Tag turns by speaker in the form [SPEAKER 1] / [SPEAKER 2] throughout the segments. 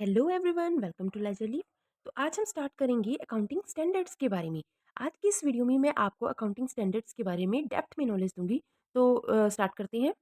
[SPEAKER 1] Hello everyone, welcome to Ledgerly. तो आज हम स्टार्ट करेंगे अकाउंटिंग स्टैंडर्ड्स के बारे में। आज की इस वीडियो में मैं आपको अकाउंटिंग स्टैंडर्ड्स के बारे में डेप्थ में नॉलेज दूंगी। तो स्टार्ट करते हैं।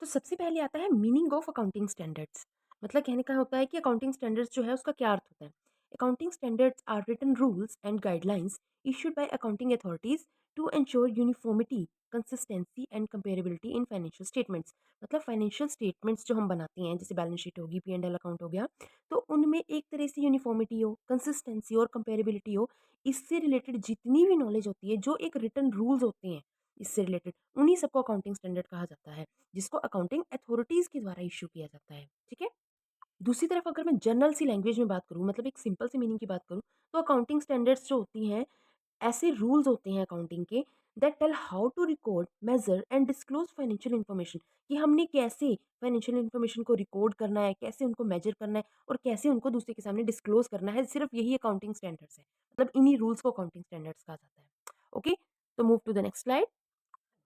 [SPEAKER 1] तो सबसे पहले आता है मीनिंग ऑफ अकाउंटिंग स्टैंडर्ड्स। मतलब कहने का होता है कि अकाउंटिंग स्टैंडर्ड्स जो है उसका क्या अर्थ होता है। Accounting standards are written rules and guidelines issued by accounting authorities to ensure uniformity, consistency and comparability in financial statements. मतलब फाइनेंशियल स्टेटमेंट्स जो हम बनाते हैं, जैसे बैलेंस शीट होगी, पी एंड एल अकाउंट हो गया, तो उनमें एक तरह से यूनिफॉर्मिटी हो, कंसिस्टेंसी और कंपेरेबिलिटी हो। इससे रिलेटेड जितनी भी नॉलेज होती है, जो एक रिटन रूल्स होते हैं इससे रिलेटेड, उन्हीं सबको अकाउंटिंग स्टैंडर्ड कहा जाता है, जिसको अकाउंटिंग अथॉरिटीज के द्वारा इशू किया जाता है। ठीक है। दूसरी तरफ अगर मैं जनरल सी लैंग्वेज में बात करूं, मतलब एक सिंपल सी मीनिंग की बात करूं, तो अकाउंटिंग स्टैंडर्ड्स जो होती हैं, ऐसे रूल्स होते हैं अकाउंटिंग के that tell how to record, measure and disclose financial information. कि हमने कैसे फाइनेंशियल इन्फॉर्मेशन को रिकॉर्ड करना है, कैसे उनको मेजर करना है और कैसे उनको दूसरे के सामने डिस्क्लोज करना है। सिर्फ यही अकाउंटिंग स्टैंडर्ड्स है। मतलब इन्हीं रूल्स को अकाउंटिंग स्टैंडर्ड्स कहा जाता है। ओके, तो move to the next slide.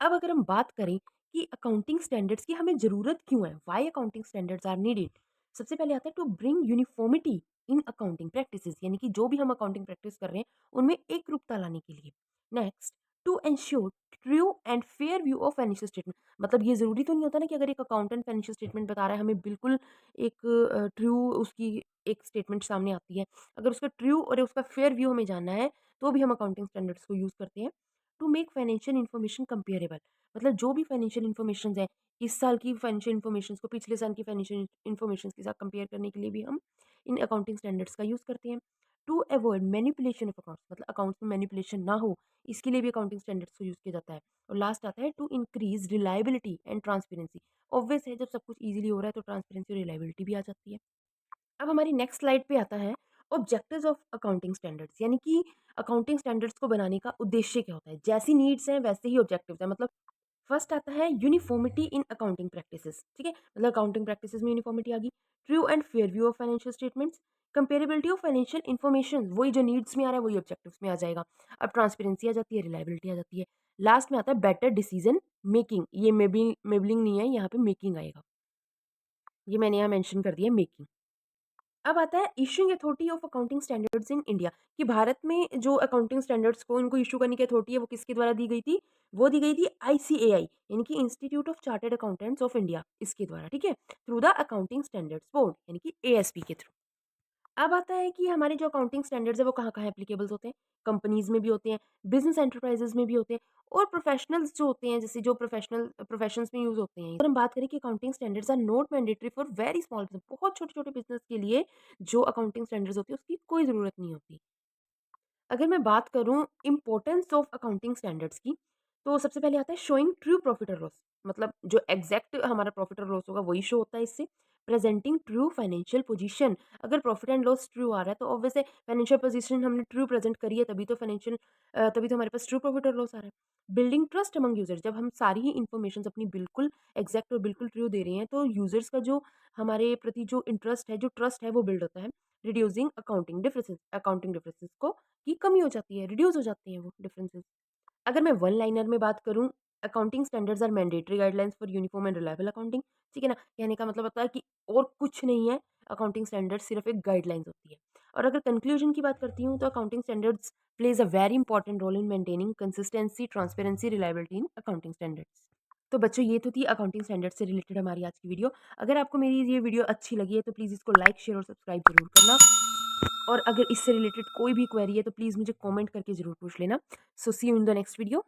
[SPEAKER 1] अब अगर हम बात करें कि अकाउंटिंग स्टैंडर्ड्स की हमें जरूरत क्यों है, why accounting standards are needed. सबसे पहले आता है to bring uniformity in accounting practices, यानी कि जो भी हम अकाउंटिंग प्रैक्टिस कर रहे हैं उनमें एक रूपता लाने के लिए। Next, to ensure true and fair view of financial statement. मतलब ये जरूरी तो नहीं होता ना कि अगर एक अकाउंटेंट फाइनेंशियल स्टेटमेंट बता रहा है, हमें बिल्कुल एक ट्रू उसकी एक स्टेटमेंट सामने आती है। अगर उसका ट्रू और उसका फेयर व्यू हमें जानना है, तो भी हम अकाउंटिंग स्टैंडर्ड्स को यूज करते हैं। To make financial information comparable. मतलब जो भी फाइनेंशियल इन्फॉर्मेशन है, इस साल की फाइनेंशियल इन्फॉर्मेशन को पिछले साल की फाइनेंशियल इन्फॉर्मेशन के साथ कंपेयर करने के लिए भी हम इन अकाउंटिंग स्टैंडर्ड्स का यूज़ करते हैं। To avoid manipulation of accounts, मतलब अकाउंट्स में मैनिपुलेशन ना हो, इसके लिए भी अकाउंटिंग स्टैंडर्ड्स को यूज़ किया जाता है। और लास्ट आता है to increase reliability and transparency. Obvious है, जब सब कुछ ईजिली हो रहा है तो ट्रांसपेरेंसी और रिलायबिलिटी भी आ जाती है। अब हमारी नेक्स्ट स्लाइड पे आता है ऑब्जेक्टिव्स ऑफ अकाउंटिंग स्टैंडर्ड्स, यानी कि अकाउंटिंग स्टैंडर्ड्स को बनाने का उद्देश्य क्या होता है। जैसी नीड्स हैं वैसे ही ऑब्जेक्टिव्स हैं। मतलब फर्स्ट आता है यूनिफॉर्मिटी इन अकाउंटिंग प्रैक्टिसेस। ठीक है, मतलब अकाउंटिंग प्रैक्टिसेस में यूनिफॉर्मिटी आ गई। True and fair view of financial statements, comparability of financial information, वही जो नीड्स में आ रहा है वही ऑब्जेक्टिव्स में आ जाएगा। अब ट्रांसपेरेंसी आ जाती है, रिलायबिलिटी आ जाती है। लास्ट में आता है बेटर डिसीजन मेकिंग। ये मेबलिंग नहीं है, यहाँ पे मेकिंग आएगा। ये मैंने यहाँ मेंशन कर दिया, मेकिंग। अब आता है issuing authority of accounting standards in India. कि भारत में जो अकाउंटिंग स्टैंडर्ड्स को इनको इशू करने की अथॉरिटी है, वो किसके द्वारा दी गई थी। वो दी गई थी आईसीएआई, यानी कि institute of chartered accountants of India, इसके द्वारा। ठीक है, through the accounting standards board, यानी कि एएसपी के थ्रू। अब आता है कि हमारे जो अकाउंटिंग स्टैंडर्ड्स है वो कहाँ-कहाँ एप्लीकेबल्स होते हैं। कंपनीज़ में भी होते हैं, बिज़नेस एंटरप्राइज़ेज़ में भी होते हैं और प्रोफेशनल्स जो होते हैं, जैसे जो प्रोफेशंस में यूज़ होते हैं। अगर हम बात करें कि accounting standards are not mandatory for very small business, बहुत छोटे-छोटे बिज़नेस के लिए जो अकाउंटिंग स्टैंडर्ड्स होती है उसकी कोई ज़रूरत नहीं होती। अगर मैं बात करूँ इम्पोर्टेंस ऑफ अकाउंटिंग स्टैंडर्ड्स की, तो सबसे पहले आता है शोइंग ट्रू प्रॉफिट और लॉस। मतलब जो एग्जैक्ट हमारा प्रॉफिट और लॉस होगा वही शो होता है इससे। प्रेजेंटिंग ट्रू फाइनेंशियल पोजीशन, अगर प्रॉफिट एंड लॉस ट्रू आ रहा है तो ऑब्वियस है फाइनेंशियल पोजीशन हमने ट्रू प्रेजेंट करी है, तभी तो हमारे पास ट्रू प्रॉफिट और लॉस आ रहा है। बिल्डिंग ट्रस्ट अमंग यूजर्स, जब हम सारी ही इन्फॉर्मेशन अपनी बिल्कुल एग्जैक्ट और बिल्कुल ट्रू दे रहे हैं तो यूजर्स का जो हमारे प्रति जो इंटरेस्ट है, जो ट्रस्ट है, वो बिल्ड होता है। रिड्यूसिंग अकाउंटिंग डिफरेंसेस को की कमी हो जाती है, रिड्यूस हो जाती हैं वो डिफरेंसेस। अगर मैं वन लाइनर में बात करूँ, accounting standards are mandatory guidelines for uniform and reliable accounting. ठीक है ना, कहने का मतलब होता है कि और कुछ नहीं है, अकाउंटिंग स्टैंडर्ड्स सिर्फ एक गाइडलाइंस होती है। और अगर कंक्लूजन की बात करती हूँ, तो accounting standards plays a very important role in maintaining consistency, transparency, reliability in accounting standards. तो बच्चों, ये तो थी अकाउंटिंग स्टैंडर्ड से रिलेटेड हमारी आज की वीडियो। अगर आपको मेरी ये वीडियो अच्छी लगी है तो प्लीज़ इसको लाइक, शेयर और सब्सक्राइब जरूर करना। और अगर इससे रिलेटेड कोई भी क्वेरी है तो प्लीज़ मुझे कमेंट करके ज़रूर पूछ लेना। So see you in the next video.